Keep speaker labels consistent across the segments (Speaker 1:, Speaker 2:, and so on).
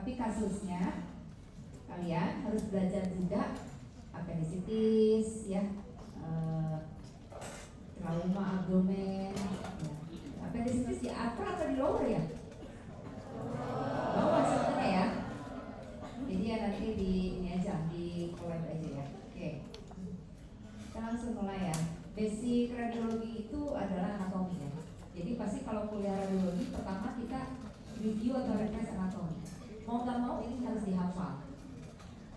Speaker 1: Tapi kasusnya kalian harus belajar juga apendisitis ya, trauma abdomen ya. Apendisitis di upper atau di lower ya? Bawah sebenarnya ya. Jadi ya nanti di ini aja, di collab aja ya. Oke. Kita langsung mulai ya. Basic radiologi itu adalah anatomi ya. Jadi pasti kalau kuliah radiologi pertama kita review atau refresh anatomi. Mau nggak mau ini harus dihafal.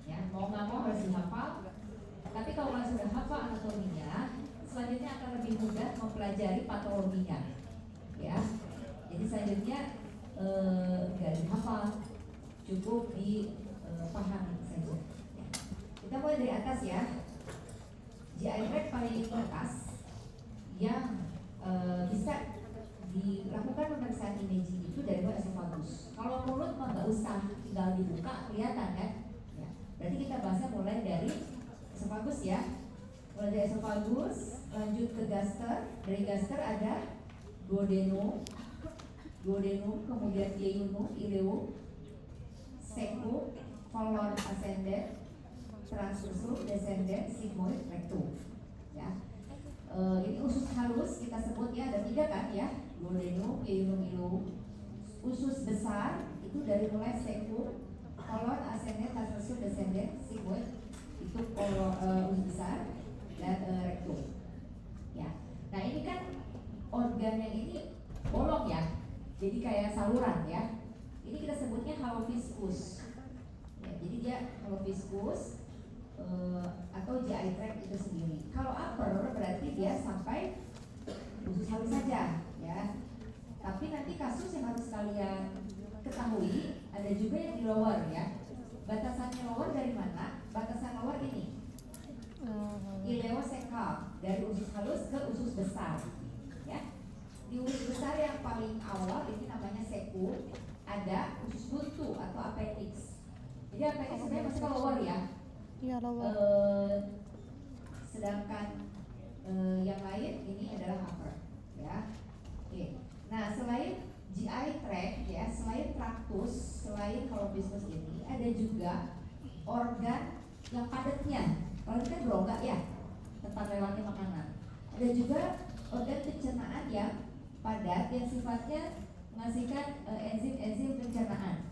Speaker 1: Ya, mau nggak mau harus dihafal. Tapi kalau kalian sudah hafal anatominya, selanjutnya akan lebih mudah mempelajari patologinya. Ya. Jadi selanjutnya nggak dihafal, cukup dipahami saja. Ya. Kita mulai dari atas ya. GI tract paling atas yang bisa dilakukan pemeriksaan imaging itu dari esophagus. Kalau mulut mah nggak usah, tinggal dibuka kelihatan kan? Ya. Berarti kita bahasnya mulai dari esophagus ya. Mulai dari esophagus, lanjut ke gaster. Dari gaster ada duodenum, kemudian ileum, cecum, colon ascendens, transversum, descendens, sigmoid, rectum. Ya. Ini usus halus kita sebut ya, ada 3 kan ya, duodenum, ileum. Usus besar itu dari mulai cecum, colon ascendens, transversum, descendens, sigmoid, itu usus besar, dan rectum. Ya. Nah ini kan organnya ini bolong ya, jadi kayak saluran ya. Ini kita sebutnya haloviscus. Ya, jadi dia haloviscus atau GI tract itu sendiri. Kalau upper berarti dia sampai usus halus saja ya. Tapi nanti kasus yang harus kalian ketahui ada juga yang di lower ya. Batasannya lower dari mana? Batasan lower ini ileocecal, dari usus halus ke usus besar ya. Di usus besar yang paling awal ini namanya cecum, ada usus buntu atau appendix. Jadi appendix sebenarnya masuk ke lower ya.
Speaker 2: Iya, lower.
Speaker 1: Sedangkan yang lain ini adalah upper ya. Oke. Nah selain GI tract ya, selain traktus, selain haloviscus ini ada juga organ yang padatnya. Kalau ini kan berongga ya, tempat lewatnya makanan. Ada juga organ pencernaan yang padat yang sifatnya menghasilkan enzim-enzim pencernaan.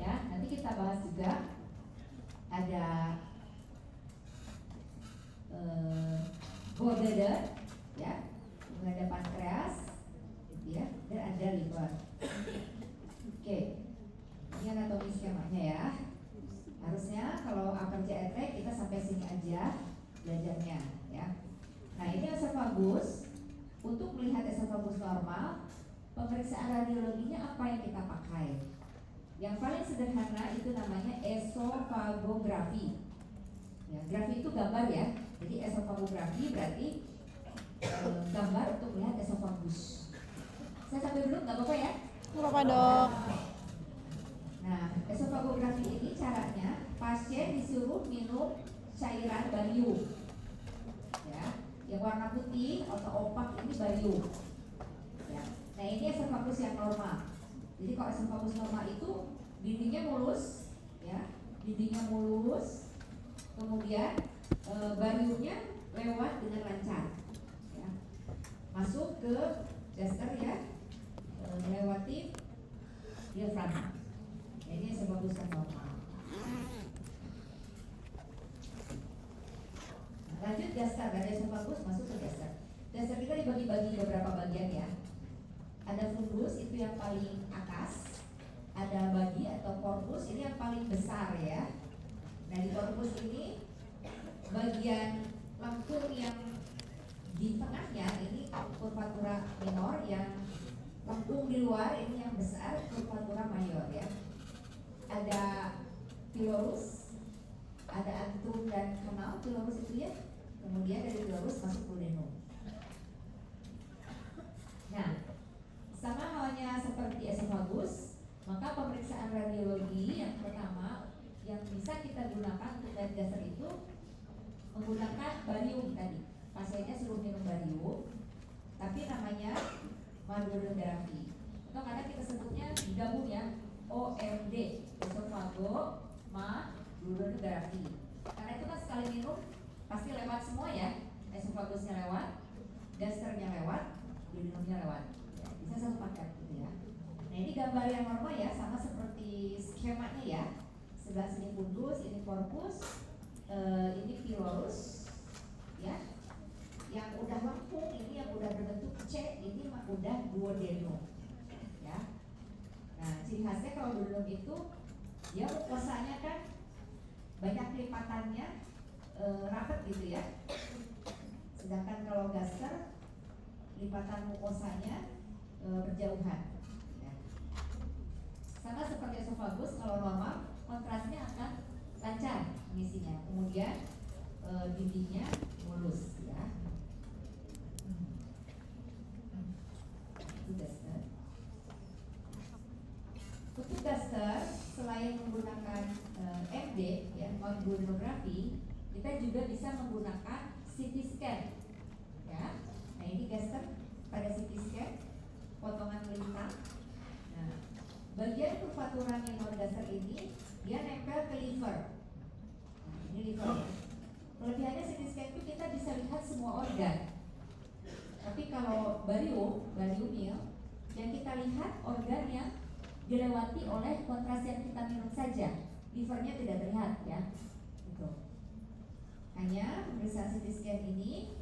Speaker 1: Ya, nanti kita bahas juga ada gallbladder, ya, kemudian ada pankreas, gitu ya, dan ada liver. Oke, ini anatomi skemanya ya. Harusnya kalau upper GI tract kita sampai sini aja belajarnya, ya. Nah ini esophagus. Untuk melihat esophagus normal, pemeriksaan radiologinya apa yang kita pakai? Yang paling sederhana itu namanya esophagografi. Ya, grafi itu gambar ya. Jadi esophagografi berarti gambar untuk melihat esophagus. Saya sampai dulu nggak apa-apa ya?
Speaker 2: Nggak apa-apa dok.
Speaker 1: Nah, esophagografi ini caranya pasien disuruh minum cairan barium. Ya, yang warna putih atau opak ini barium. Ya. Nah, ini esophagus yang normal. Jadi kalau esophagus normal itu dindingnya mulus, ya, dindingnya mulus, kemudian bariumnya lewat dengan lancar, ya. Masuk ke gaster ya, melewati diafragma. Ini esophagus yang normal. Nah, lanjut gaster, dari esophagus masuk ke gaster. Gaster kita dibagi-bagi beberapa bagian ya. Ada fundus itu yang paling atas, ada bagi atau corpus ini yang paling besar ya. Nah di corpus ini bagian lengkung yang di tengahnya ini curvatura minor, yang lengkung di luar ini yang besar curvatura mayor ya. Ada pylorus, ada antrum dan kanal pylorus itu ya. Kemudian dari pylorus masuk duodenum. Nah, sama halnya seperti esophagus, maka pemeriksaan radiologi yang pertama yang bisa kita gunakan untuk dari gaster itu menggunakan barium tadi. Pasiennya suruh minum barium, tapi namanya margolin terapi. Atau kadang kita sebutnya digabung ya, OMD, esofagografi. Karena itu kan sekali minum pasti lewat semua ya, esofagusnya lewat, gasternya lewat, duodenumnya lewat. Ya, bisa satu paket gitu ya. Nah ini gambar yang normal ya, sama seperti skemanya ya. Sebelah sini fundus, ini corpus, ini pylorus, ya. Yang udah lengkung, ini yang udah berbentuk C, ini mah udah duodenum, ya. Nah ciri khasnya kalau duodenum itu dia mukosanya kan banyak lipatannya, rapet gitu ya. Sedangkan kalau gaster lipatan mukosanya berjauhan. Ya. Sama seperti esofagus, kalau normal kontrasnya akan lancar mengisinya, kemudian dindingnya mulus ya. Itu gaster. Untuk gaster selain menggunakan MD ya, duodenografi, kita juga bisa menggunakan CT scan ya. Nah ini gaster pada CT scan potongan melintang. Nah bagian kurvaturan yang gaster ini dia nempel ke liver. Nah, ini liver ya. Kelebihannya CT scan itu kita bisa lihat semua organ. Tapi kalau bariumil yang kita lihat organ yang dilewati oleh kontras yang kita minum saja, livernya tidak terlihat ya. Gitu. Hanya pemeriksaan CT scan ini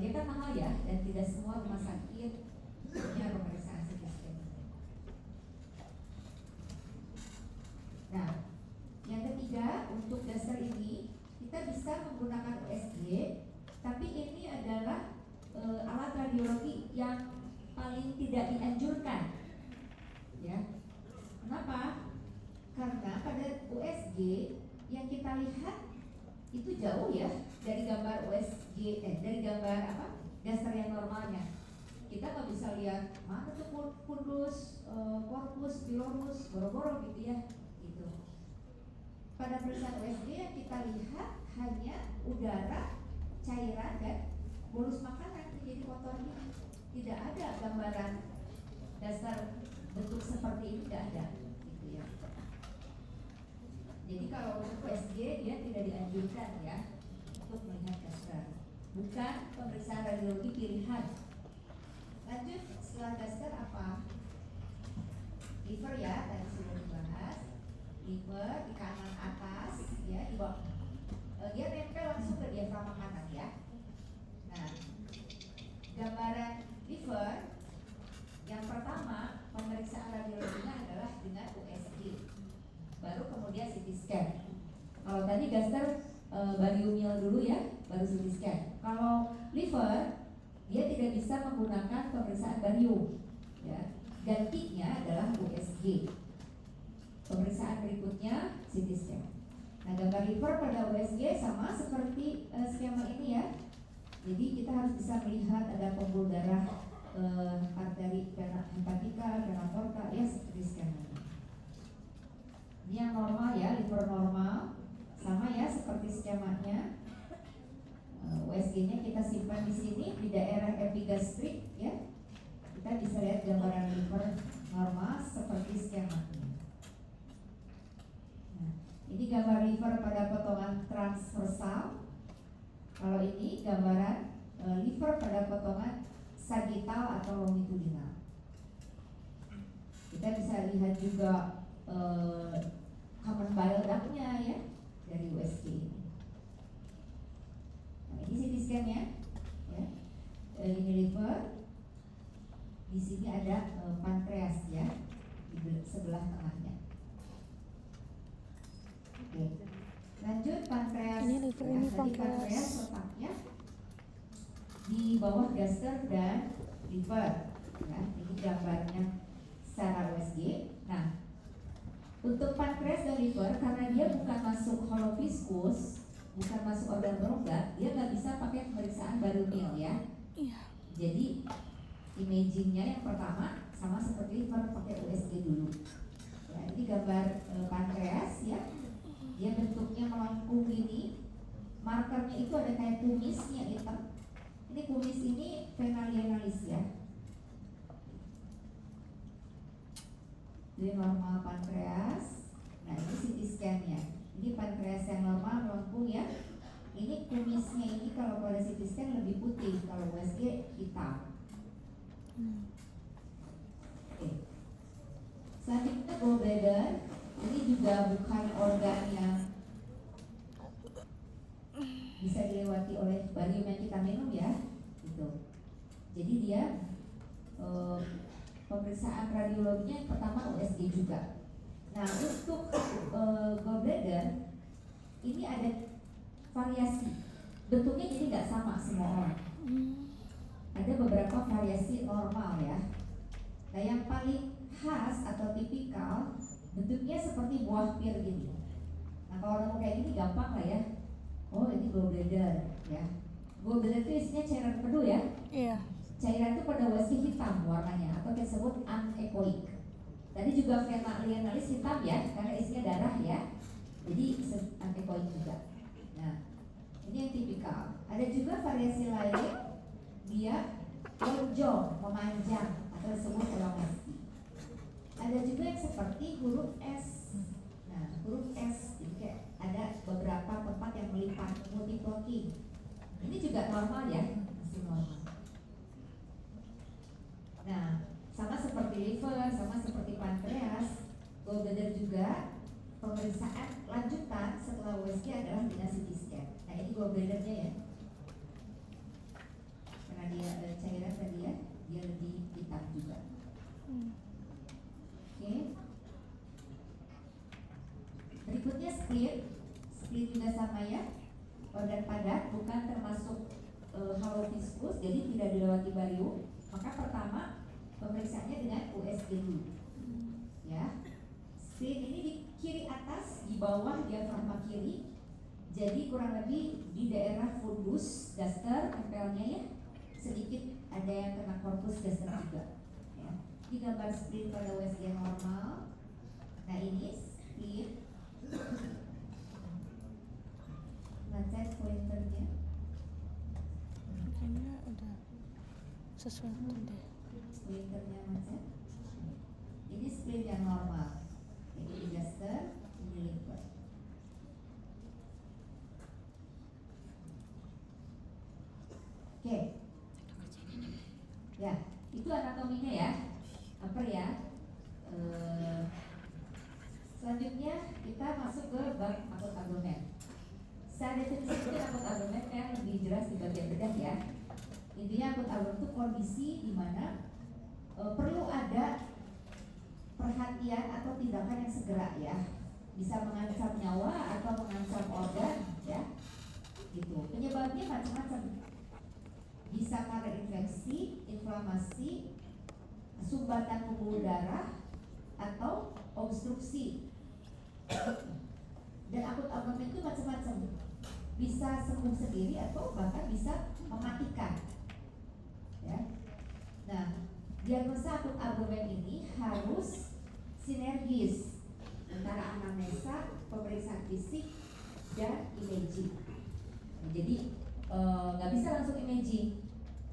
Speaker 1: dia kan mahal ya, dan tidak semua rumah sakit punya pemeriksaan CT scan ini. Nah, yang ketiga untuk gaster ini kita bisa menggunakan USG, tapi ini adalah alat radiologi yang paling tidak dianjurkan, ya. Kenapa? Karena pada USG yang kita lihat itu jauh ya dari gambar USG, dari gambar apa? Gaster yang normalnya. Kita nggak bisa lihat mana tuh fundus, corpus, pylorus, boro-boro gitu ya. Gitu. Pada pemeriksaan USG yang kita lihat hanya udara, cairan dan bolus makanan jadi kotor ini. Tidak ada gambaran dasar bentuk seperti ini, tidak ada gitu ya. Jadi kalau untuk USG dia tidak dianjurkan ya untuk melihat gaster. Bukan pemeriksaan radiologi pilihan. Lanjut setelah gaster apa? Liver ya, tadi sudah dibahas. Liver di kanan atas ya, di bawah. Dia nempel langsung ke diafragma kanan ya. Nah, gambaran liver yang pertama pemeriksaan radiologinya adalah dengan USG, baru kemudian CT scan. Kalau tadi gaster bariumil dulu ya, baru CT scan. Kalau liver dia tidak bisa menggunakan pemeriksaan barium, ya. Gantinya adalah USG. Pemeriksaan berikutnya CT scan. Nah, gambar liver pada USG sama seperti skema ini ya. Jadi kita harus bisa melihat ada pembuluh darah, arteri, vena hepatika, vena porta, ya seperti skema ini. Ini yang normal ya, liver normal, sama ya seperti skemanya. USG-nya kita simpan di sini di daerah epigastrik ya. Kita bisa lihat gambaran liver normal seperti skemanya. Nah, ini gambar liver pada potongan transversal. Kalau ini gambaran liver pada potongan sagittal atau longitudinal. Kita bisa lihat juga common bile duct-nya ya dari USG ini. Nah, ini CT scan-nya ya. Ini liver. Di sini ada pankreas ya di sebelah tengahnya. Oke. Lanjut pankreas.
Speaker 2: Ini liver, ini pankreas.
Speaker 1: Letaknya di bawah gaster dan liver. Ya, ini gambarnya secara USG. Nah, untuk pankreas dan liver karena dia bukan masuk holofiskus, bukan masuk organ berongga, dia nggak bisa pakai pemeriksaan bariumil ya. Jadi imagingnya yang pertama sama seperti liver pakai USG dulu. Ya, ini gambar pankreas ya. Dia bentuknya melengkung ini. Markernya itu ada kayak kumisnya hitam. Ini kumis ini vena lienalis ya. Jadi normal pankreas. Nah ini CT ini kalau pada CT scan lebih putih, kalau USG hitam. Oke. Selanjutnya gallbladder, ini juga bukan organ yang bisa dilewati oleh barium yang kita minum ya, gitu. Jadi dia pemeriksaan radiologinya yang pertama USG juga. Nah untuk gallbladder ini ada variasi, bentuknya jadi nggak sama semua orang. Ada beberapa variasi normal ya. Nah yang paling khas atau tipikal bentuknya seperti buah pir gini. Nah kalau nemu kayak gini gampang lah ya. Oh ini gallbladder ya. Gallbladder itu isinya cairan pedu ya.
Speaker 2: Iya.
Speaker 1: Cairan itu pada USG hitam warnanya atau disebut anechoic. Tadi juga vena lienalis hitam ya karena isinya darah ya. Jadi anechoic juga. Nah ini yang tipikal. Ada juga variasi lain, dia lonjong, memanjang atau disebut elongasi. Ada juga yang seperti huruf S. Nah huruf S jadi kayak ada beberapa tempat yang melipat, multiplocking. Ini juga normal ya, masih normal. Nah, sama seperti liver, sama seperti pankreas, gallbladder juga pemeriksaan lanjutan setelah USG adalah dengan CT scan. Nah, ini gallbladdernya ya. Karena dia cairan tadi ya, dia lebih hitam juga. Oke. Berikutnya spleen. Spleen juga sama ya. Organ padat bukan termasuk haloviskus, jadi tidak dilewati barium. Maka pertama pemeriksaannya dengan USG dulu. Ya. Spleen ini di kiri atas, di bawah diafragma kiri. Jadi kurang lebih di daerah fundus gaster tempelnya ya. Sedikit ada yang kena corpus gaster juga. Ya. Ini gambar spleen pada USG normal. Nah ini spleen. Macet pointernya.
Speaker 2: Kayaknya ada sesuatu deh.
Speaker 1: Pointernya macet. Ini spleen yang normal. Ini gaster, ini liver. Oke. Ya, itu anatominya ya. Upper ya. Selanjutnya kita masuk ke bab akut abdomen. Saya definisikan akut abdomen yang lebih jelas di bagian bedah ya. Intinya akut abdomen itu kondisi di mana perlu ada perhatian atau tindakan yang segera ya. Bisa mengancam nyawa atau mengancam organ ya. Gitu. Penyebabnya macam-macam. Bisa karena infeksi, inflamasi, sumbatan pembuluh darah, atau obstruksi. Dan akut abdomen itu macam-macam. Bisa sembuh sendiri atau bahkan bisa mematikan. Ya. Nah, diagnosa akut abdomen ini harus sinergis antara anamnesa, pemeriksaan fisik, dan imaging. Nah, jadi nggak bisa langsung imaging.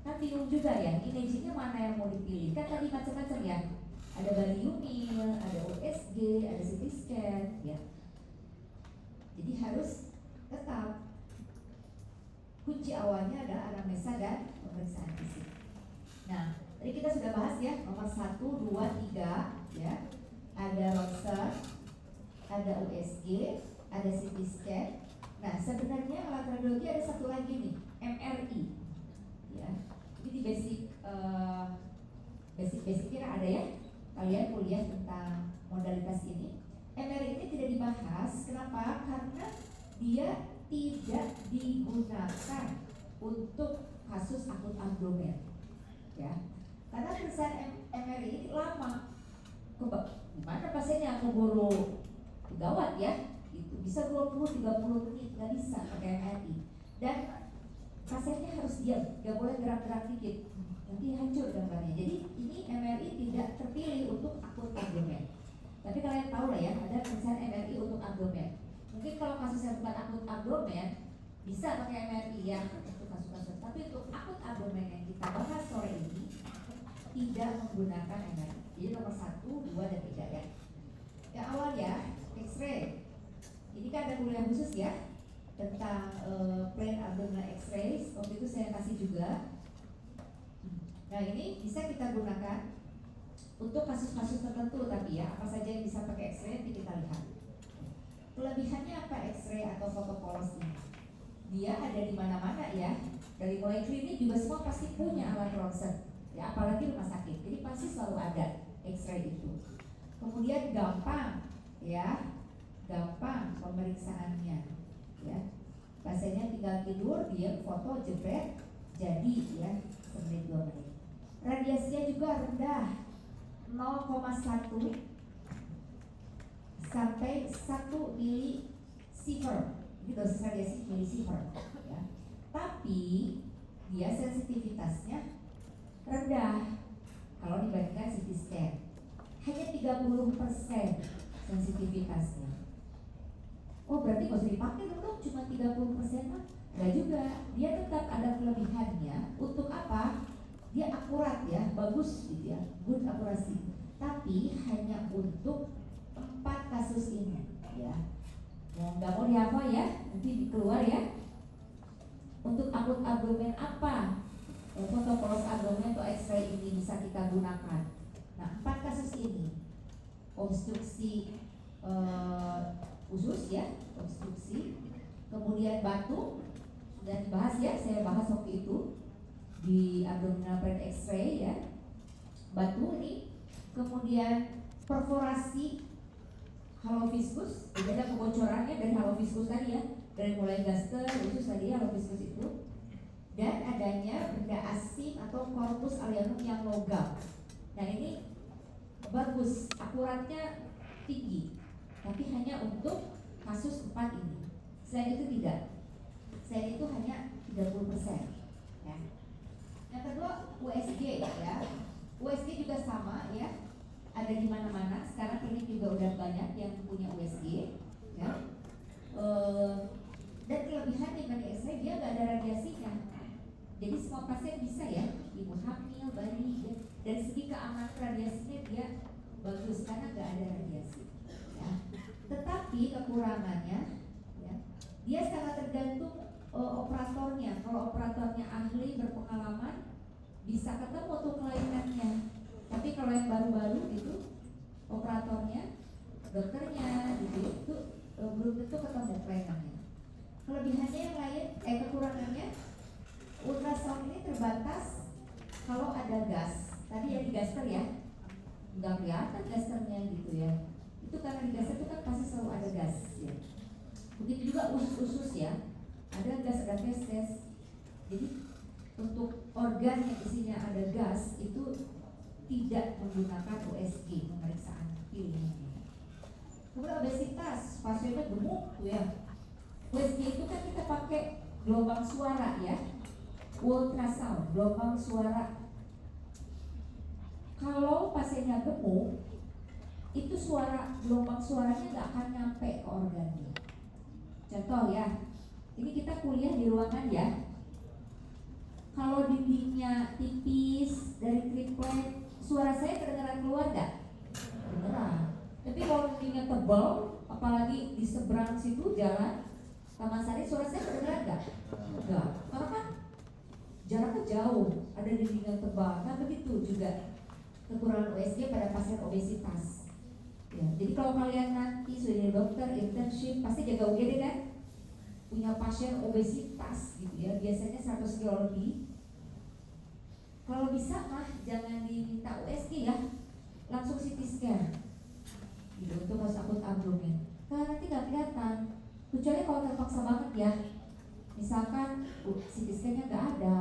Speaker 1: Kan bingung juga ya, imagingnya mana yang mau dipilih? Kan tadi macam-macam ya. Ada bariumil, ada USG, ada CT scan, ya. Jadi harus tetap kunci awalnya adalah anamnesa dan pemeriksaan fisik. Nah, tadi kita sudah bahas ya nomor 1, 2, 3 ya. Ada ronsen, ada USG, ada CT scan. Nah, sebenarnya alat radiologi ada satu lagi nih, MRI. Ya. Ini di basic-basicnya ada ya. Kalian kuliah tentang modalitas ini. MRI ini tidak dibahas. Kenapa? Karena dia tidak digunakan untuk kasus akut abdomen. Ya. Karena pemeriksaan MRI ini lama. Gimana pasiennya keburu gawat ya? Itu bisa 20-30 menit, nggak bisa pakai MRI. Dan pasiennya harus diam, nggak boleh gerak-gerak dikit, nanti hancur gambarnya. Jadi ini MRI tidak terpilih untuk akut abdomen. Tapi kalian tahu lah ya, ada pemeriksaan MRI untuk abdomen. Mungkin kalau kasusnya bukan akut abdomen, bisa pakai MRI ya untuk kasus-kasus. Tapi untuk akut abdomen yang kita bahas sore ini tidak menggunakan MRI. Jadi nomor 1, 2, dan 3 ya. Yang awal ya, X-ray. Ini kan ada kuliah khusus ya. tentang plain abdominal X-ray, waktu itu saya kasih juga. Nah ini bisa kita gunakan untuk kasus-kasus tertentu, tapi ya apa saja yang bisa pakai X-ray nanti kita lihat. Kelebihannya apa X-ray atau foto polos ini? Dia ada di mana-mana ya. Dari mulai klinik juga semua pasti punya alat ronsen. Ya apalagi rumah sakit. Jadi pasti selalu ada X-ray itu. Kemudian gampang ya. Gampang pemeriksaannya ya. Pasiennya tinggal tidur, dia foto jepret jadi ya, semenit 2 menit. Radiasinya juga rendah, 0,1 sampai 1 milisievert. Ini dosis radiasi milisievert ya. Tapi dia sensitivitasnya rendah kalau dibandingkan CT scan. Hanya 30% sensitivitasnya. Oh berarti nggak usah dipakai dong, cuma 30% mah? Nggak juga, dia tetap ada kelebihannya. Untuk apa? Dia akurat ya, bagus gitu ya, good akurasi. Tapi hanya untuk 4 kasus ini ya. Nggak mau dihafal ya, nanti keluar ya. Untuk akut abdomen apa? Foto polos abdomen atau X-ray ini bisa kita gunakan. Nah 4 kasus ini, obstruksi usus ya, obstruksi, kemudian batu, sudah dibahas ya, saya bahas waktu itu di abdominal plain X-ray ya, batu ini, kemudian perforasi halofiskus, jadi ada kebocorannya dari halofiskus tadi ya, dari mulai gaster, usus tadi halofiskus itu, dan adanya benda asing atau corpus alienum yang logam. Nah ini bagus, akuratnya tinggi, tapi hanya untuk kasus 4 ini. Selain itu tidak. Selain itu hanya 30% ya. Yang kedua USG ya. USG juga sama ya. Ada di mana-mana. Sekarang klinik juga udah banyak yang punya USG ya. Dan kelebihan dibanding X-ray, dia nggak ada radiasinya. Jadi semua pasien bisa ya, ibu hamil, bayi ya. Dari segi keamanan radiasinya dia bagus karena nggak ada radiasi ya. Tetapi kekurangannya ya, dia sangat tergantung operatornya. Kalau operatornya ahli berpengalaman bisa ketemu tuh kelainannya. Tapi kalau yang baru-baru itu operatornya, dokternya gitu itu belum tentu ketemu kelainannya. Kelebihannya yang lain, kekurangannya, ultrasound ini terbatas kalau ada gas. Tadi yang di gaster ya, nggak kelihatan gasternya gitu ya. Itu karena di gaster itu kan pasti selalu ada gas ya. Begitu juga usus ya, ada gas, ada feses. Jadi untuk organ yang isinya ada gas itu tidak menggunakan USG, pemeriksaan ilmiahnya. Kemudian obesitas, pasiennya gemuk tuh ya. USG itu kan kita pakai gelombang suara ya, ultrasound, gelombang suara. Kalau pasiennya gemuk, itu suara, gelombang suaranya nggak akan nyampe ke organnya. Contoh ya, ini kita kuliah di ruangan ya. Kalau dindingnya tipis dari triplet, suara saya kedengeran keluar nggak? Kedengeran. Tapi kalau dindingnya tebal, apalagi di seberang situ jalan Taman Sari, suara saya kedengeran nggak? Enggak. Karena kan jaraknya jauh, ada dinding yang tebal. Nah begitu juga kekurangan USG pada pasien obesitas. Ya, jadi kalau kalian nanti sudah jadi dokter, internship, pasti jaga UGD kan? Punya pasien obesitas gitu ya, biasanya 100 kilo lebih. Kalau bisa mah jangan diminta USG ya, langsung CT scan gitu, untuk kasus akut abdomen. Karena nanti nggak kelihatan, kecuali kalau terpaksa banget ya. Misalkan CT scan-nya nggak ada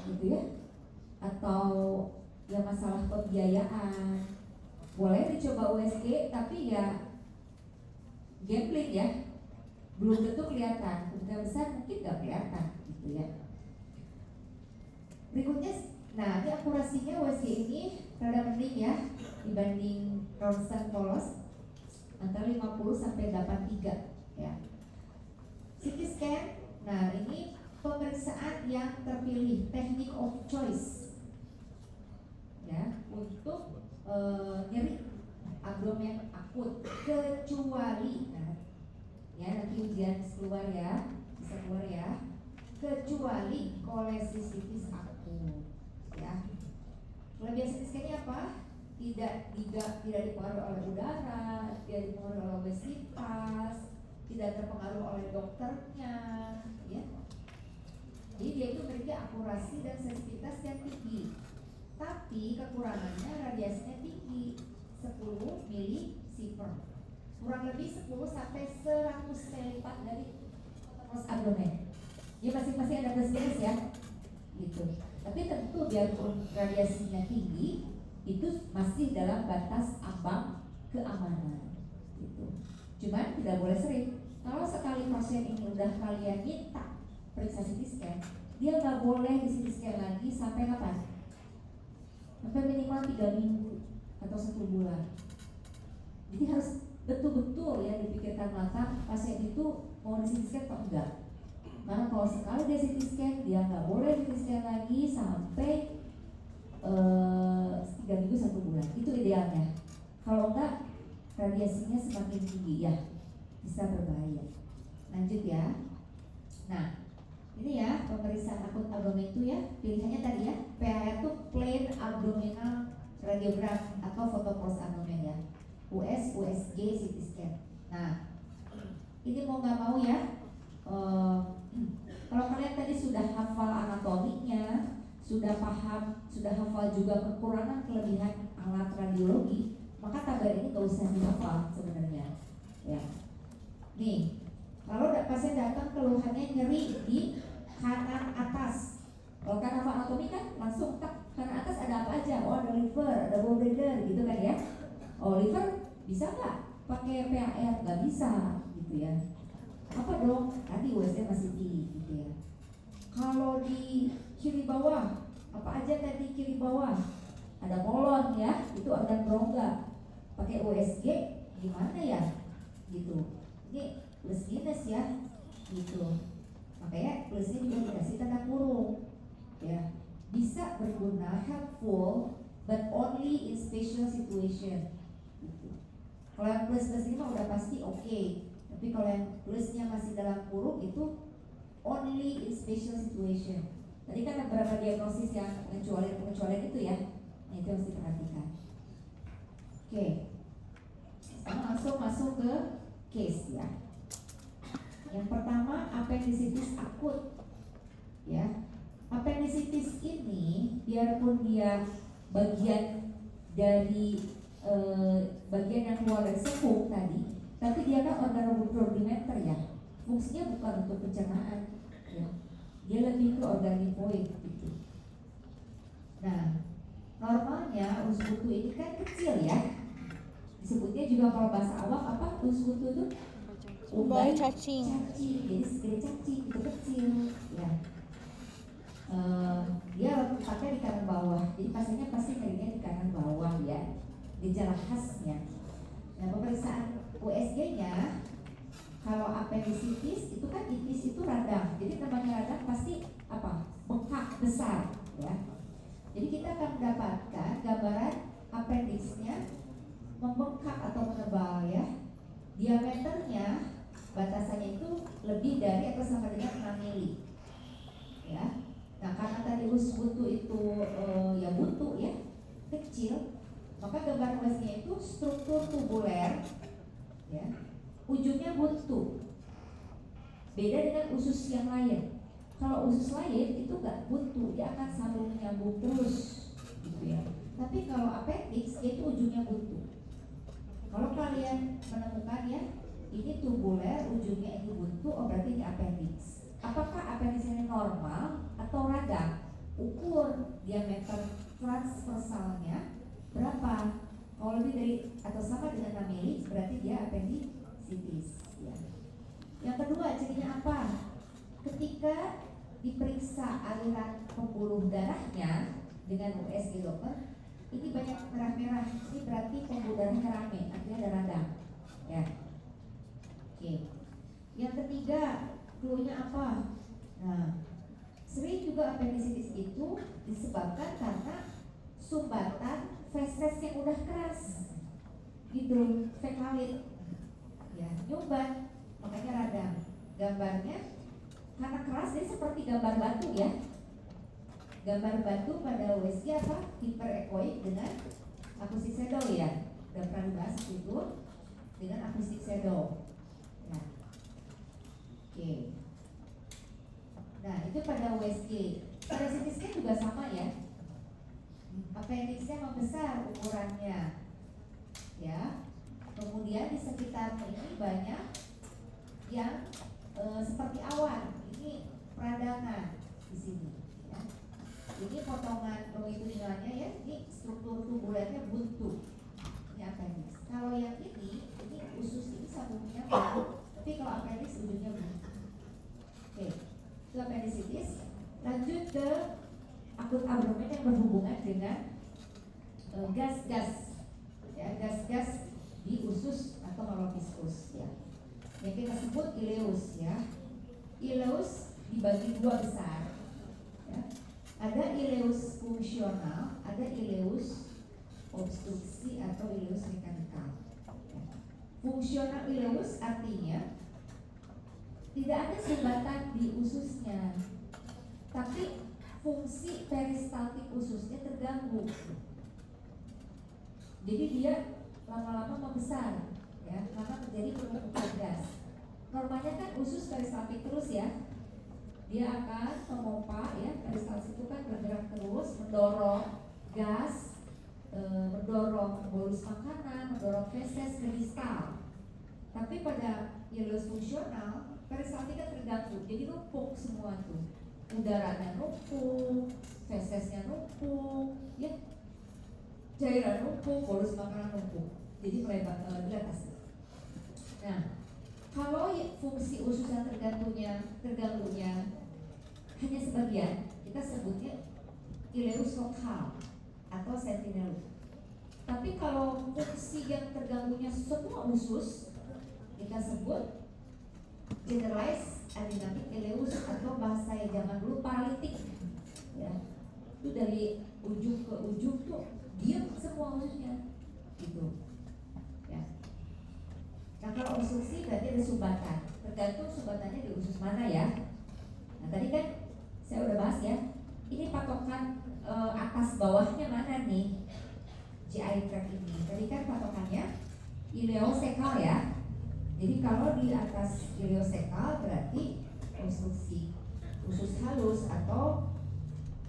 Speaker 1: gitu ya, atau ya masalah pembiayaan, boleh dicoba USG, tapi ya gambling ya, belum tentu kelihatan. Kemungkinan besar mungkin nggak kelihatan gitu ya. Berikutnya, nah ini akurasinya USG ini rada mending ya dibanding ronsen polos, antara 50 sampai 83 ya. CT scan, nah ini pemeriksaan yang terpilih, technique of choice ya, untuk nyeri abdomen akut, kecuali nah, ya nanti ujian keluar ya, bisa keluar ya, kecuali kolesistitis akut ya. Kelebihan CT scan ini apa? Tidak dipengaruhi oleh udara, tidak dipengaruhi oleh obesitas, tidak terpengaruh oleh dokternya, ya. Jadi dia itu memiliki akurasi dan sensitivitas yang tinggi, tapi kekurangannya radiasinya tinggi, 10 milisievert, kurang lebih 10 sampai 100 kali lipat dari fotokromos abdomen. Ya masing-masing ada plus minus ya, gitu. Tapi tentu biarpun radiasinya tinggi, itu masih dalam batas ambang keamanan, gitu. Cuman tidak boleh sering. Kalau sekali pasien ini udah kalian minta periksa CT scan, dia nggak boleh di CT scan lagi sampai kapan? Sampai minimal 3 minggu atau 1 bulan. Jadi harus betul-betul ya dipikirkan matang pasien itu mau di CT scan atau enggak. Karena kalau sekali dia CT scan, dia nggak boleh CT scan lagi sampai 3 minggu 1 bulan. Itu idealnya. Kalau enggak, radiasinya semakin tinggi ya, bisa berbahaya. Lanjut ya. Nah, ini ya pemeriksaan akut abdomen itu ya, pilihannya tadi ya, PAR itu plain abdominal radiogram atau fotokromos abdomen ya, US, USG, CT scan. Nah, ini mau nggak mau ya, kalau kalian tadi sudah hafal anatominya, sudah paham, sudah hafal juga kekurangan kelebihan alat radiologi, maka tagar ini nggak usah dihafal sebenarnya. Ya, nih. Kalau pasien datang keluhannya nyeri di kanan atas, kalau kan apa anatomi kan langsung tak kanan atas ada apa aja? Oh ada liver, ada gallbladder gitu kan ya. Oh liver bisa nggak pakai PAR? Nggak bisa gitu ya. Apa dong? Tadi USG masih tinggi gitu ya. Kalau di kiri bawah, apa aja tadi kiri bawah? Ada kolon ya, itu organ rongga. Pakai USG gimana ya? Gitu. Ini plus minus ya, gitu. Makanya plusnya juga dikasih tanda kurung, ya. Bisa berguna, helpful, but only in special situation. Gitu. Kalau yang plus ini mah udah pasti oke. Tapi kalau yang plusnya masih dalam kurung itu only in special situation. Tadi kan ada beberapa diagnosis yang pengecualian itu ya. Nah itu harus diperhatikan. Oke. Sekarang langsung masuk ke case ya. Yang pertama appendicitis akut, ya. Appendicitis ini biarpun dia bagian dari bagian yang keluar dari sepung tadi, tapi dia kan organ rudimenter ya. Fungsinya bukan untuk pencernaan, ya. Dia lebih ke organ limfoid gitu. Nah, normalnya usus buntu ini kan kecil ya. Disebutnya juga kalau bahasa awam apa usus buntu itu?
Speaker 2: Umbai cacing.
Speaker 1: Jadi segede cacing itu kecil ya. Dia letaknya di kanan bawah. Jadi pasiennya pasti nyerinya di kanan bawah ya. Gejala khasnya. Nah pemeriksaan USG-nya kalau appendicitis itu kan itis itu radang. Jadi namanya radang pasti apa? Bengkak besar ya. Jadi kita akan mendapatkan gambaran appendixnya membengkak atau menebal ya. Diameternya batasannya itu lebih dari atau sama dengan 6 mili ya. Nah karena tadi usus buntu itu ya buntu ya, kecil, maka gambar USG itu struktur tubuler ya, ujungnya buntu. Beda dengan usus yang lain. Kalau usus lain itu gak buntu, dia akan sambung menyambung terus gitu ya. Tapi kalau appendix itu ujungnya buntu. Kalau kalian menemukan ya ini tubuler, ujungnya ini buntu, oh berarti ini appendix. Apakah appendix ini normal atau radang? Ukur diameter transversalnya berapa? Kalau lebih dari atau sama dengan 6 mili, berarti dia appendicitis. Ya. Yang kedua, cirinya apa? Ketika diperiksa aliran pembuluh darahnya dengan USG dokter, ini banyak merah-merah. Ini berarti pembuluh darahnya rame, artinya ada radang. Ya. Oke. Yang ketiga, clue-nya apa? Nah, sering juga appendicitis itu disebabkan karena sumbatan feses yang udah keras, hidrofekalit, ya, nyumbat, makanya radang. Gambarnya Karena keras dia seperti gambar batu ya. Gambar batu pada USG apa? Hyperechoic dengan acoustic shadow ya. Udah pernah dibahas itu dengan acoustic shadow. Nah, oke. Nah itu pada USG. Pada CT scan juga sama ya. Appendixnya membesar ukurannya, ya. Kemudian di sekitar ini banyak yang seperti awan. Ini peradangan di sini. Ya. Ini potongan longitudinalnya ya. Ini struktur tubulannya buntu. Ini appendix. Kalau yang ini usus ini sambungnya buntu. Tapi kalau appendix ujungnya buntu. Oke, itu appendicitis. Lanjut ke akut abdomen yang berhubungan dengan gas-gas, ya, gas-gas di usus atau malofiskus, ya. Yang kita sebut ileus, ya. Ileus dibagi dua besar, ya. Ada ileus fungsional, ada ileus obstruksi atau ileus mekanikal. Ya. Fungsional ileus artinya tidak ada sumbatan di ususnya, tapi fungsi peristaltik ususnya terganggu. Jadi dia lama-lama membesar, ya, karena terjadi penumpukan gas. Normalnya kan usus peristaltik terus ya, dia akan memompa, ya, peristaltik itu kan bergerak terus, mendorong gas, mendorong bolus makanan, mendorong feses ke distal. Tapi pada ileus fungsional, peristaltik kan terganggu, jadi numpuk semua tuh. Udaranya numpuk, fesesnya numpuk, ya, cairan numpuk, bolus makanan numpuk, jadi melebar dilatasi. Nah, kalau fungsi usus yang terganggunya hanya sebagian, kita sebutnya ileus lokal atau sentinel. Tapi kalau fungsi yang terganggunya semua usus, kita sebut generalized adenotic ileus atau bahasa zaman dulu paralitik, ya. Itu dari ujung ke ujung tuh diam semua ususnya, gitu, ya. Nah kalau obstruksi berarti ada sumbatan, tergantung sumbatannya di usus mana ya. Nah tadi kan saya udah bahas ya, ini patokan atas bawahnya mana nih GI tract ini. Tadi kan patokannya ileosekal ya. Jadi kalau di atas ileosekal berarti obstruksi usus halus atau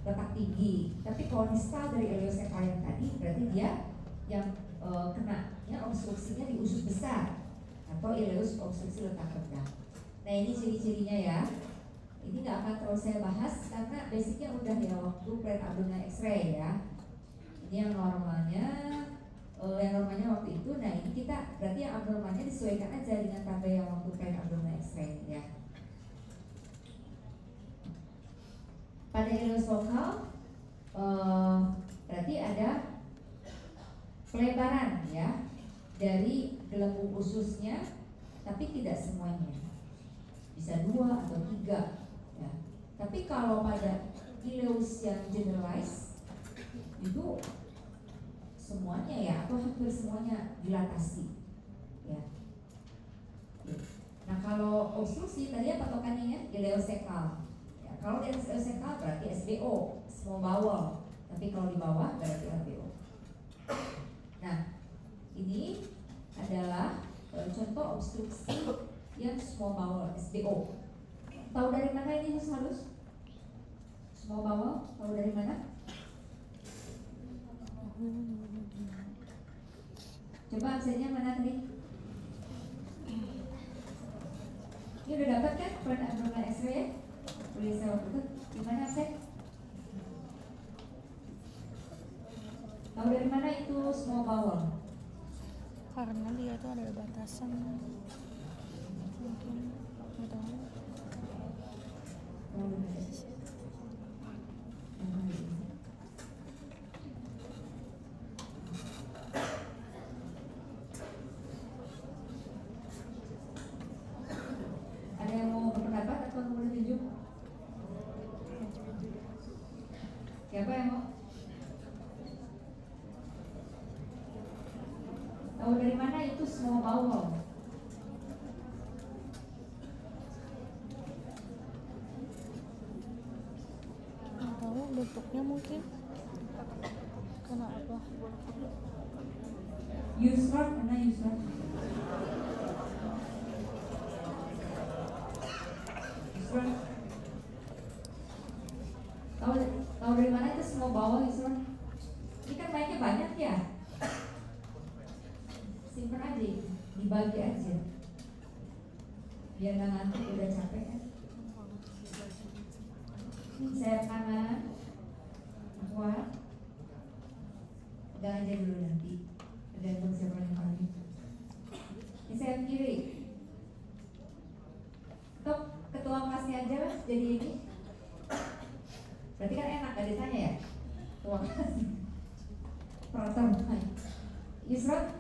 Speaker 1: letak tinggi. Tapi kalau distal dari ileosekal yang tadi berarti dia yang kenanya obstruksinya di usus besar atau ileus obstruksi letak rendah. Nah ini ciri-cirinya ya. Ini nggak akan terlalu saya bahas karena basicnya udah ya waktu pre-abdominal X-ray ya. Ini yang normalnya waktu itu. Nah ini kita berarti yang abnormalnya disesuaikan aja dengan tabel yang waktu pre-abdominal X-ray ya. Pada ileus lokal berarti ada pelebaran ya dari gelembung ususnya, tapi tidak semuanya, bisa 2 atau 3 ya. Tapi kalau pada ileus yang generalized itu semuanya ya atau hampir semuanya dilatasi ya. Nah kalau obstruksi tadi apa patokannya ya, ileosekal. Ya, kalau di atas ileosekal berarti SBO, small bowel. Tapi kalau di bawah berarti LBO. Nah, ini adalah contoh obstruksi yang small bowel, SBO. Tahu dari mana ini usus halus? Small bowel, tahu dari mana? Coba absennya mana tadi? Ini udah dapat kan pre-abdominal X-ray ya? Boleh saya waktu itu. Gimana absen? Tahu dari mana itu small bowel?
Speaker 2: Karena dia tuh ada batasan mungkin atau
Speaker 1: ada yang mau berpendapat atau mau tunjuk? Siapa yang mau? Tahu dari mana itu small bowel?
Speaker 2: bentuknya mungkin kenapa
Speaker 1: Yusra, mana Yusra? Yusra. Tahu dari mana itu semua bawah Yusra? Ini kan mainnya banyak ya. Simpen aja, dibagi aja. Biar nggak ngantuk, udah capek kan. Sayap kanan, kuat. Pegang aja dulu nanti. Tergantung siapa yang paling. Ini sayap kiri. Untuk ketua kelasnya aja mas, jadi ini. Berarti kan enak, gak ditanya ya? Ketua kelas. Peraturan. Yusra,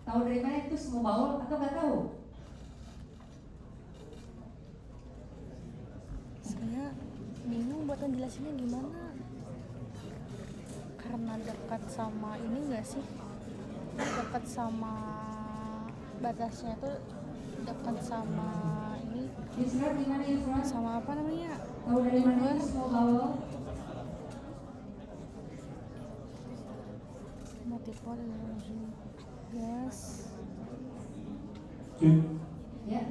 Speaker 1: tahu dari mana itu semua bawah atau nggak tahu?
Speaker 2: saya bingung buat ngejelasinnya gimana karena dekat sama ini enggak sih dekat sama batasnya tuh dekat sama ini
Speaker 1: Yusra gimana Yusra?
Speaker 2: sama apa namanya
Speaker 1: Tahu dari mana itu semua bawah?
Speaker 2: motifnya yes
Speaker 1: Ya.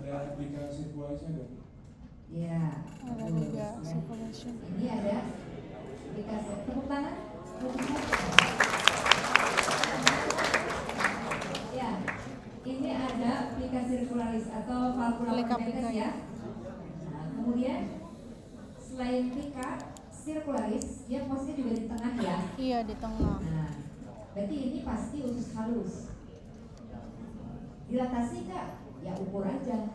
Speaker 3: Ada aplikasi kuasa nggak?
Speaker 1: Ya.
Speaker 2: ada juga circulation
Speaker 1: Ini ada aplikasi. Tepuk tangan. Tepuk tangan. Ya. Ini ada aplikasi regularis atau valvula
Speaker 2: Plika-plika
Speaker 1: ya. Nah, kemudian selain plika circularis, dia posisinya juga di tengah ya.
Speaker 2: iya di tengah
Speaker 1: Nah, berarti ini pasti usus halus. Dilatasi nggak? Ya ukur aja.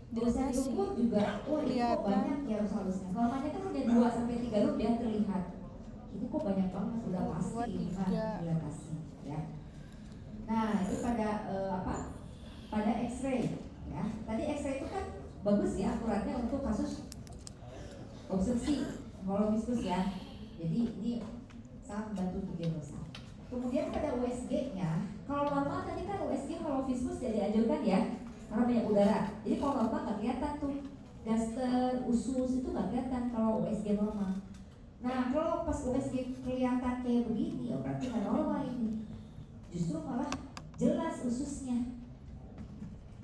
Speaker 1: Dosen
Speaker 2: Dilatasi.
Speaker 1: ukur juga, oh ini kok
Speaker 2: Kelihatan.
Speaker 1: banyak ya usus halusnya. Kalau mana kan udah 2 sampai 3 loop dia terlihat. Ini kok banyak banget, udah
Speaker 2: Oh,
Speaker 1: pasti
Speaker 2: 2,
Speaker 1: ini kan
Speaker 2: 3.
Speaker 1: dilatasi ya. Nah, itu pada apa? Pada X-ray ya. Tadi X-ray itu kan bagus ya akuratnya untuk kasus obstruksi holomiskus ya. Jadi ini sangat membantu untuk diagnosa. Kemudian pada USG-nya, kalau normal tadi kan USG kalau viskus jadi dianjurkan ya, karena banyak udara. Jadi kalau normal nggak kelihatan tuh, gaster, usus itu nggak kelihatan kalau USG normal. Nah kalau pas USG kelihatan kayak begini, ya berarti nggak normal ini. Justru malah jelas ususnya.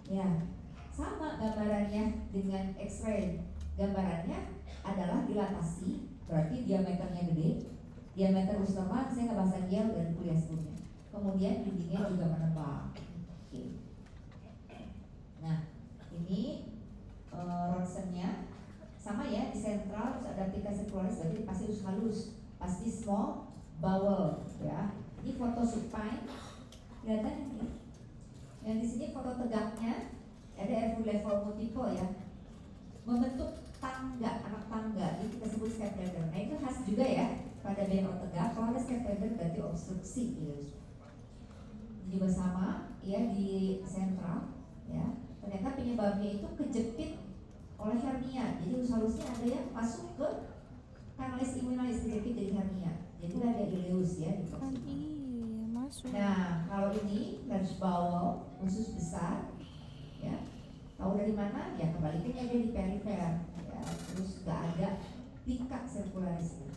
Speaker 1: Ya, sama gambarannya dengan X-ray. Gambarannya adalah dilatasi, berarti diameternya gede. Diameter usus normal, saya nggak bahas dia dari kuliah sebelumnya. Kemudian dindingnya juga menembak. Oke. Nah, ini ronsennya sama ya di sentral, terus ada aplikasi circularis, berarti pasti usus halus, pasti small bowel ya. Ini foto supine, kelihatan ini. Yang di sini foto tegaknya ada airflow level multiple ya, membentuk tangga, anak tangga, ini kita sebut step ladder. Nah itu khas juga ya pada BNO tegak. Kalau ada step ladder berarti obstruksi ya. Juga sama ya di sentral ya. Ternyata penyebabnya itu kejepit oleh hernia. Jadi usus halusnya ada yang masuk ke kanalis immunalis, kejepit jadi hernia. Jadi ada ileus ya di
Speaker 2: kan
Speaker 1: proximal.
Speaker 2: iya masuk
Speaker 1: Nah, kalau ini large bowel, usus besar, ya, tahu dari mana? Ya kebalikannya dia di perifer, ya, terus nggak ada tingkat sirkularisnya.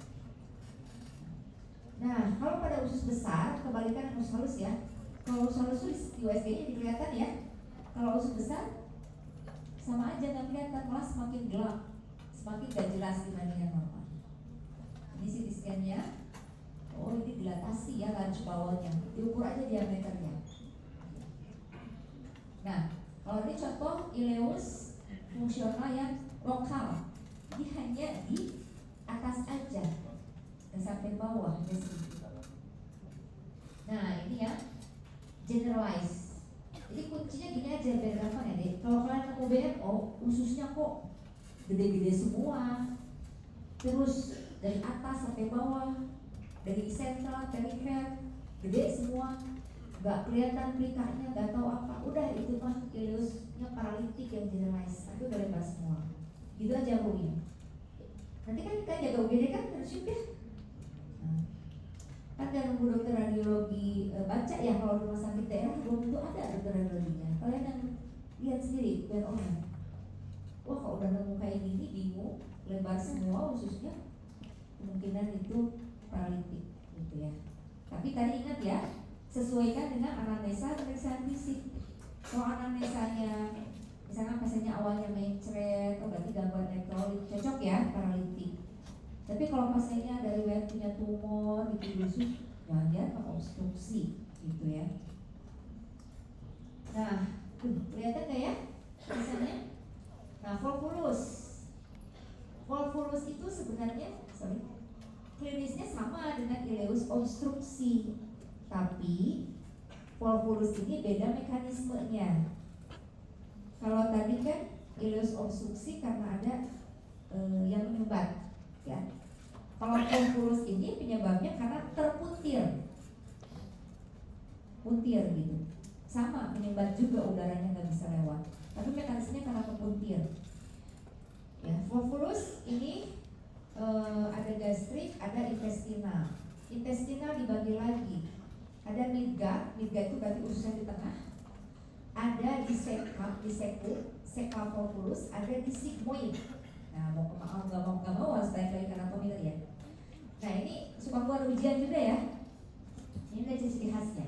Speaker 1: Nah, kalau pada usus besar, kebalikan usus halus ya. Kalau usus halus di USG-nya kelihatan ya. Kalau usus besar, sama aja nggak kelihatan, malah semakin gelap, semakin gak jelas dibandingkan normal. Ini CT scan-nya. Oh ini dilatasi ya large bowel-nya, diukur aja diameternya. Nah, kalau ini contoh ileus fungsional yang lokal, ini hanya di atas aja, dan sampai bawah hanya sedikit. Nah ini ya generalize. Jadi kuncinya gini aja biar gampang ya deh. Kalau kalian nemu BMO, ususnya kok gede-gede semua, terus dari atas sampai bawah, dari sentral, perifer, gede semua, nggak kelihatan plikanya, nggak tahu apa. Udah itu mah ileusnya paralitik yang generalize, itu udah lebar semua. Gitu aja hukumnya. Nanti kan jaga UGD kan terus ya. Nah, kan jangan nunggu dokter radiologi baca ya, kalau di rumah sakit daerah belum tentu ada dokter radiologinya. Kalian yang lihat sendiri BNO-nya. wah kalau udah nemu kayak gini bingung, lebar semua ususnya, kemungkinan itu paralitik gitu ya. Tapi tadi ingat ya, sesuaikan dengan anamnesa pemeriksaan fisik. Kalau anamnesanya misalnya pasiennya awalnya mencret, oh berarti gangguan elektrolit, cocok ya paralitik. Tapi kalau pasiennya dari riwayat punya tumor di usus, jangan-jangan obstruksi gitu ya. Nah, kelihatan nggak ya misalnya? Nah, volvulus itu sebenarnya, klinisnya sama dengan ileus obstruksi, tapi volvulus ini beda mekanismenya. Kalau tadi kan ileus obstruksi karena ada yang menyumbat, ya. Kalau volvulus ini penyebabnya karena terpuntir, gitu. Sama, menyumbat juga udaranya nggak bisa lewat, tapi mekanismenya karena terpuntir. Ya, volvulus ini ada gastrik, ada intestinal. Intestinal dibagi lagi. Ada midgut itu berarti ususnya di tengah. Ada di sekal volvulus, ada di sigmoid. Nah, nggak mau harus balik lagi ke anatomi tadi ya. Nah, ini suka keluar ujian juga ya. Ini ada ciri khasnya.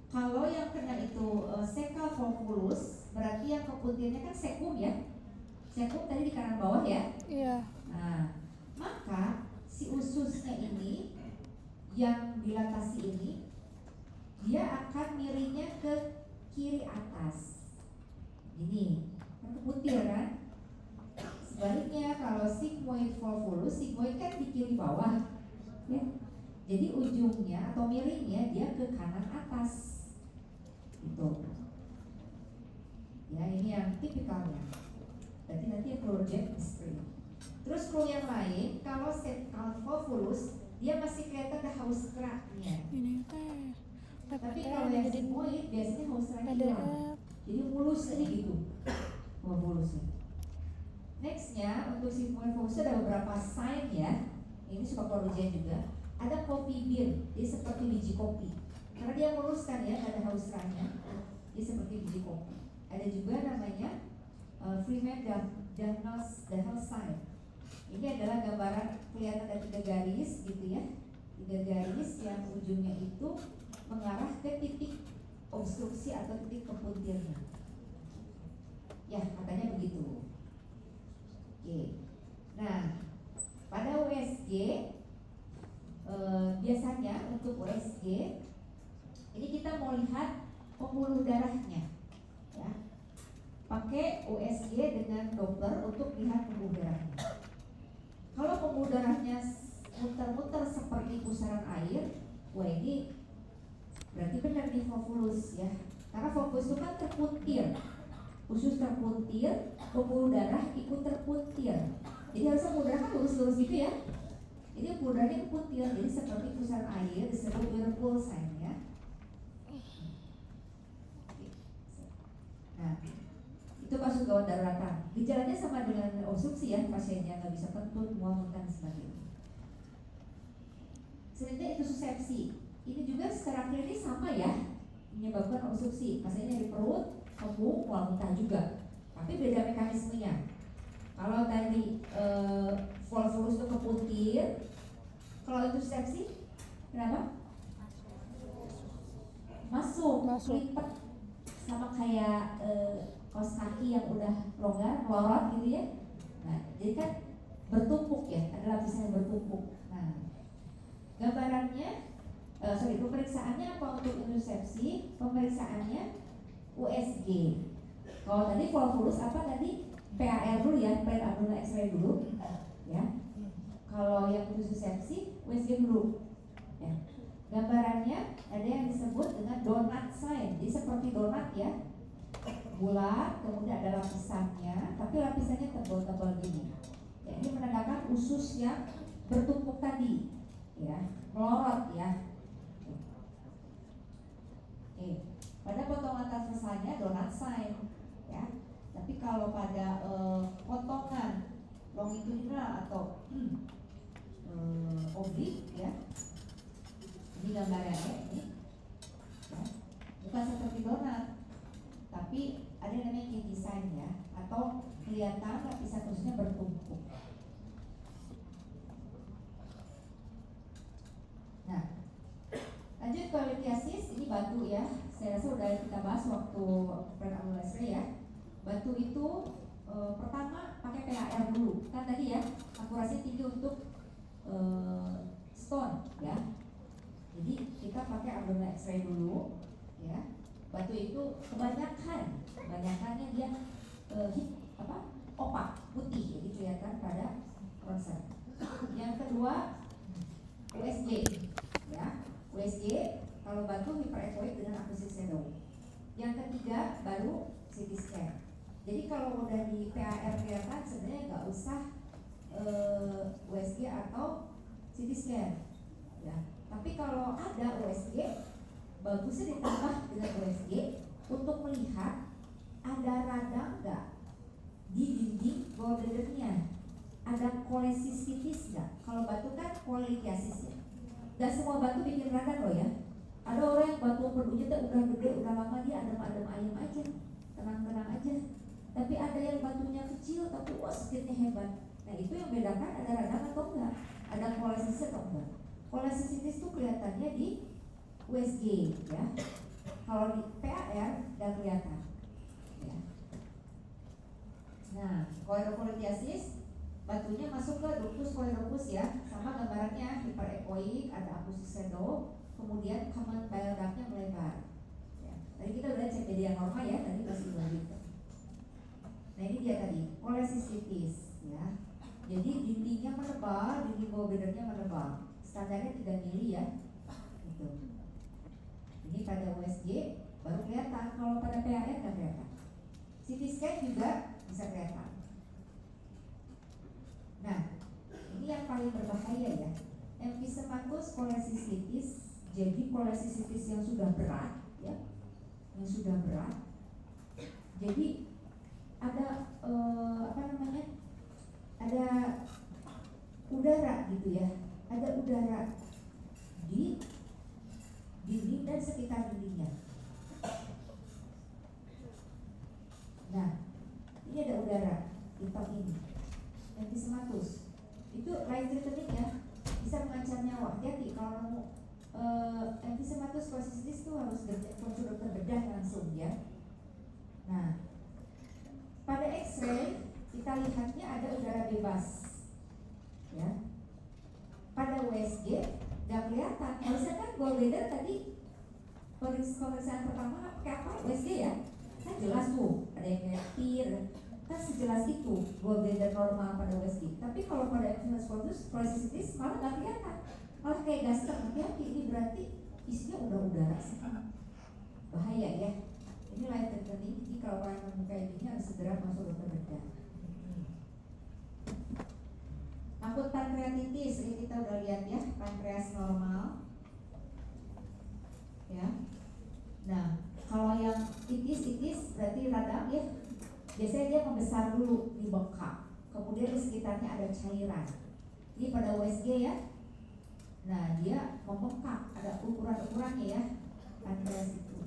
Speaker 1: Kalau yang kena itu sekal volvulus, berarti yang kepuntirnya kan sekum ya. Sekum tadi di kanan bawah ya.
Speaker 2: Iya.
Speaker 1: Nah, maka si ususnya ini yang dilatasi ini, dia akan miringnya ke kiri atas. Ini kan kepuntir kan. Sebaliknya kalau sigmoid volvulus, sigmoid kan di kiri bawah, ya. Jadi ujungnya atau miringnya dia ke kanan atas, gitu. Ya, ini yang tipikalnya. Berarti nanti yang perlu cek history. Terus kalau yang lain, kalau sekal volvulus dia masih kelihatan ke haustra-nya.
Speaker 2: Ini teh.
Speaker 1: Tapi kalau yang sigmoid biasanya haustra-nya hilang. Jadi mulus aja gitu volvulusnya. Nextnya untuk sigmoid volvulus ada beberapa sign ya. Ini suka keluar ujian juga. Ada kopi bean, dia seperti biji kopi. Karena dia mulus kan ya, ada haustra-nya. Dia seperti biji kopi. Ada juga namanya Freeman-Daniels sign. Ini adalah gambaran kelihatan ada 3 garis gitu ya. 3 garis yang ujungnya itu mengarah ke titik obstruksi atau titik kepuntirnya. Ya, katanya begitu. Oke. Nah, pada USG biasanya untuk USG ini kita mau lihat pembuluh darahnya, ya. Pakai USG dengan Doppler untuk lihat pembuluh darahnya. Kalau pembuluh darahnya muter-muter seperti pusaran air, wah ini berarti benar di volvulus ya. Karena volvulus itu kan terpuntir, usus terpuntir, pembuluh darah ikut terpuntir. Jadi harusnya pembuluh darah kan lurus-lurus gitu ya. Ini pembuluh darahnya kepuntir, jadi seperti pusaran air disebut whirlpool sign ya. Nah, itu kasus gawat daruratan. Gejalanya sama dengan obstruksi ya, pasiennya nggak bisa kentut, mual, muntah dan sebagainya. Selanjutnya itu susepsi. Ini juga secara klinis sama ya, menyebabkan obstruksi. Pasiennya di perut, kembung, mual, muntah juga. Tapi beda mekanismenya. Kalau tadi volvulus itu kepuntir, kalau itu susepsi, kenapa? Masuk. Lipet. Sama kayak kaos kaki yang udah longgar, melorot gitu ya. Nah, jadi kan bertumpuk ya, ada lapisan yang bertumpuk. Nah, gambarannya, pemeriksaannya apa untuk intusepsi? Pemeriksaannya USG. Kalau tadi volvulus apa tadi? PAR dulu ya, plate abdominal X-ray dulu, ya. Kalau yang intusepsi, USG dulu, ya. Gambarannya ada yang disebut dengan donut sign. Jadi seperti donat ya, bulat, kemudian ada lapisannya, tapi lapisannya tebal-tebal gini. Ya, ini menandakan usus yang bertumpuk tadi, ya, melorot ya. Oke, pada potongan transversalnya donut sign, ya. Tapi kalau pada potongan longitudinal atau oblik, ya. Ini gambarannya ini, ya. Bukan seperti donat, tapi ada yang namanya key design ya, atau kelihatan lapisan ususnya bertumpuk. Nah, lanjut ke lithiasis, ini batu ya. Saya rasa udah kita bahas waktu pertama ya. Batu itu pertama pakai PHR dulu, kan tadi ya akurasi tinggi untuk stone ya. Jadi kita pakai abdominal X-ray dulu ya. Batu itu kebanyakannya dia opak putih, jadi kelihatan pada ronsen. Yang kedua USG ya. USG kalau batu hyperechoic dengan acoustic shadow. Yang ketiga baru CT scan. Jadi kalau udah di PAR kelihatan sebenarnya nggak usah USG atau CT scan ya. Tapi kalau ada USG bagusnya ditambah dengan USG untuk melihat ada radang nggak di dinding gallbladder-nya, ada kolesistitis nggak. Kalau batu kan kolelithiasis ya. Gak semua batu bikin radang loh ya. Ada orang yang batu perutnya udah gede, udah lama dia adem-adem ayam aja, tenang-tenang aja. Tapi ada yang batunya kecil tapi wah sakitnya hebat. Nah itu yang bedakan ada radang atau enggak, ada kolesistitis atau enggak. Kolesistitis itu kelihatannya di USG ya. Kalau di PAR nggak kelihatan ya. Nah koirokolithiasis batunya masuk ke ductus coeructus ya, sama gambarannya hyperechoic, ada acoustic shadow, kemudian common bile ductnya melebar. Ya. Tadi kita udah cek jadi yang normal ya, tadi masih gitu. Nah ini dia tadi kolesistitis ya. Jadi dindingnya menebal, dinding gallbladder-nya menebal. Standarnya 3 mili ya. Gitu. Ini pada USG baru kelihatan, kalau pada PAR nggak kelihatan. CT scan juga bisa kelihatan. Nah, ini yang paling berbahaya ya. Emphysematus kolesistitis. Jadi kolesistitis yang sudah berat ya, yang sudah berat. Jadi ada ada udara gitu ya, ada udara di dinding dan sekitar dindingnya. Nah, ini ada udara hitam ini. Emphysematus itu life threatening ya, bisa mengancam nyawa. Hati-hati kalau emphysematus kolesistitis itu harus konsul dokter bedah langsung ya. Nah, pada X-ray kita lihatnya ada udara bebas ya. Pada USG nggak kelihatan. Harusnya kan gallbladder tadi pemeriksaan pertama pakai apa? USG ya. Kan jelas tuh ada yang kayak tir, kan sejelas itu gallbladder normal pada USG. Tapi kalau pada emphysematus kolesistitis malah nggak kelihatan, malah kayak gaster. Hati-hati, ini berarti isinya udah udara sih. Bahaya ya. Ini life threatening. Jadi kalau orang menemukan kayak gini harus segera masuk dokter bedah. Akut pankreatitis, ini kita udah lihat ya, pankreas normal ya. Nah, kalau yang itis berarti radang ya. Biasanya dia membesar dulu di bengkak, kemudian di sekitarnya ada cairan. Ini pada USG ya. Nah, dia membengkak, ada ukuran-ukurannya ya. Pankreas itu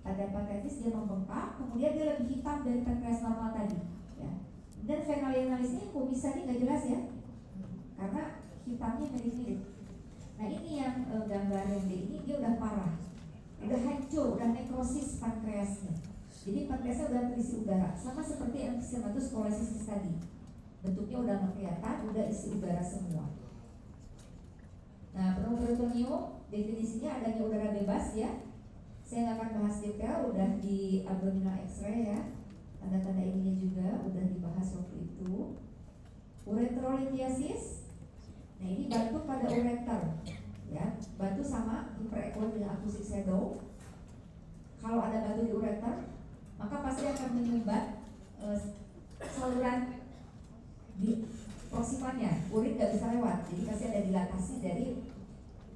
Speaker 1: ada pankreatis, dia membengkak, kemudian dia lebih hitam dari pankreas normal tadi ya. Dan fenolianalisnya kok bisa nih nggak jelas ya, karena hitamnya mirip-mirip. Nah ini yang gambar yang ini dia udah parah, udah hancur, udah nekrosis pankreasnya. Jadi pankreasnya udah terisi udara, sama seperti emphysematus kolesistitis tadi. Bentuknya udah nggak kelihatan, udah isi udara semua. Nah pneumoperitoneum definisinya adanya udara bebas ya. Saya nggak akan bahas detail, udah di abdominal X-ray ya. Tanda-tanda ininya juga udah dibahas waktu itu. Ureterolithiasis. Nah ini batu pada ureter ya, batu sama hyperechoic dengan acoustic shadow. Kalau ada batu di ureter, maka pasti akan menyumbat saluran di proksimannya, urin nggak bisa lewat, jadi pasti ada dilatasi dari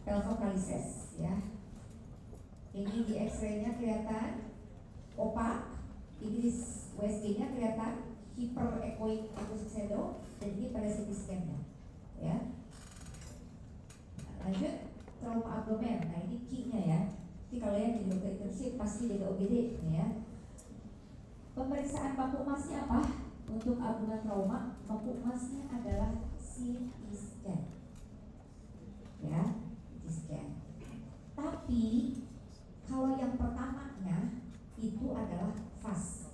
Speaker 1: pelvocalyces ya. Ini di X-ray-nya kelihatan opak, ini di USG-nya kelihatan hyperechoic acoustic shadow, dan ini pada CT scan-nya ya. Lanjut trauma abdomen. Nah ini key-nya ya. Jadi kalau yang jadi dokter intensif pasti jadi OGD ya. Pemeriksaan baku emasnya apa? Untuk abdomen trauma, baku emasnya adalah CT scan. Ya, CT scan. Tapi kalau yang pertamanya itu adalah FAST.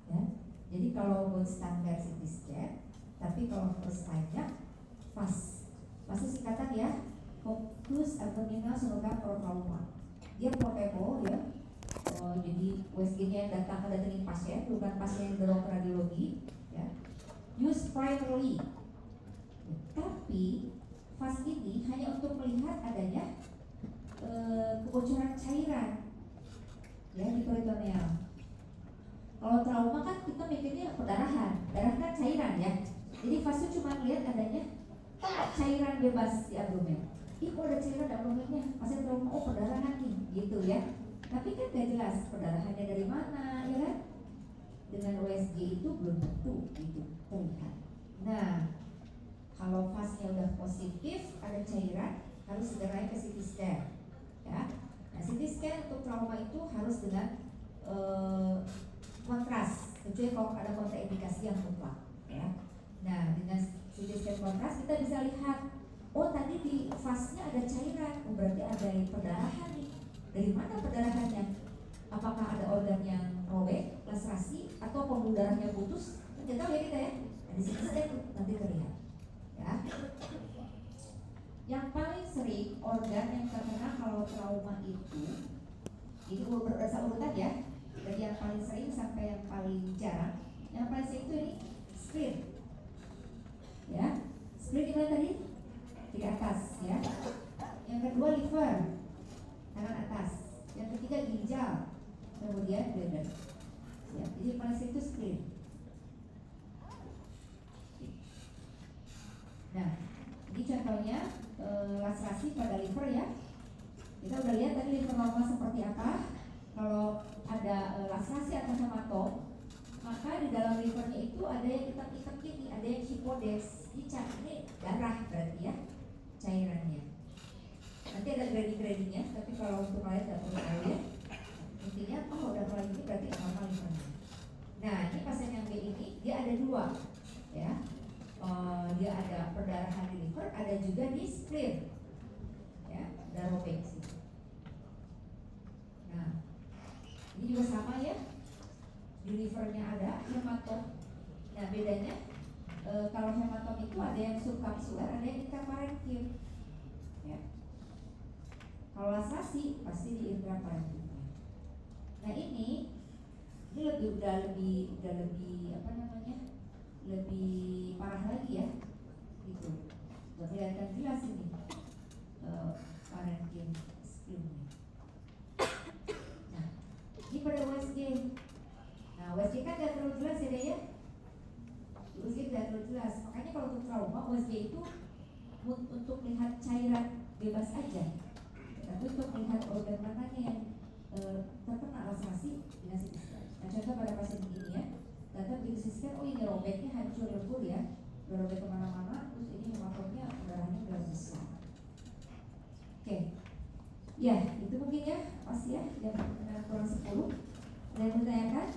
Speaker 1: Ya, jadi kalau gold standard CT scan, tapi kalau first time-nya FAST. Masih singkatan ya, Focus Abdominal Sonogram Pro Trauma. Dia portable ya. Jadi USG-nya yang datangin pasien, bukan pasien yang dorong radiologi, ya. Use primarily. Tapi FAST ini hanya untuk melihat adanya kebocoran cairan, ya, di peritoneal. Kalau trauma kan kita mikirnya perdarahan, darah kan cairan ya. Jadi FAST itu cuma melihat adanya cairan bebas di abdomen. Ih, kok ada cairan di abdomennya? Pasien trauma, oh perdarahan nih, gitu ya. Tapi kan gak jelas perdarahannya dari mana, ya kan? Dengan USG itu belum tentu gitu terlihat. Nah, kalau fasnya udah positif, ada cairan, harus segera ke CT scan, ya. Nah, CT scan untuk trauma itu harus dengan kontras, kecuali kalau ada kontraindikasi yang mutlak, ya. Nah, dengan CT scan kontras kita bisa lihat, oh tadi di fasnya ada cairan, oh berarti ada perdarahan nih. Dari mana perdarahannya? Apakah ada organ yang robek, laserasi, atau pembuluh darahnya putus? Tidak tahu ya kita ya. Nah, di sini saya nanti terlihat. Ya. Yang paling sering organ yang terkena kalau trauma itu, ini berdasar urutan ya. Dari yang paling sering sampai yang paling jarang. Yang paling sering itu ini spleen. Ya, spleen di mana tadi? Di atas ya. Yang kedua liver, kanan atas. Yang ketiga ginjal, kemudian bladder. Ya, jadi paling sering itu spleen. Nah, ini contohnya laserasi pada liver ya. Kita udah lihat tadi liver normal seperti apa. Kalau ada laserasi atau hematom, maka di dalam livernya itu ada yang hitam-hitam gini, ada yang hipodex. Ini darah berarti ya, cairannya. Nanti ada grading-gradingnya, tapi kalau untuk kalian tidak perlu tahu ya. Intinya, oh udah mulai ini berarti normal livernya. Nah, ini pasien yang B ini dia ada dua, ya. Dia ada perdarahan di liver, ada juga di spleen, ya, ada robek sih. Nah, ini juga sama ya, di livernya ada hematom. Nah, bedanya kalau hematom itu ada yang subkapsuler, ada yang intraparenkim, ya. Kalau laserasi pasti di intraparenkimnya. Nah, ini udah lebih apa namanya? Lebih parah lagi ya, gitu. Udah kelihatan jelas ini parenkim spleen. Nah, ini pada USG. Nah, USG kan tidak terlalu jelas ya, ya. USG tidak terlalu jelas. Makanya kalau untuk trauma, USG itu untuk melihat cairan bebas aja. Tapi untuk melihat organ mananya yang terkena laserasi dengan CT scan. Nah, contoh pada pasien begini ya. Ternyata begitu CT scan, oh ini robeknya hancur lebur ya, udah robek kemana-mana, terus ini hematomnya darahnya udah besar. Oke, ya itu mungkin ya, pasti ya, jam kurang 10. Ada yang bertanyakan?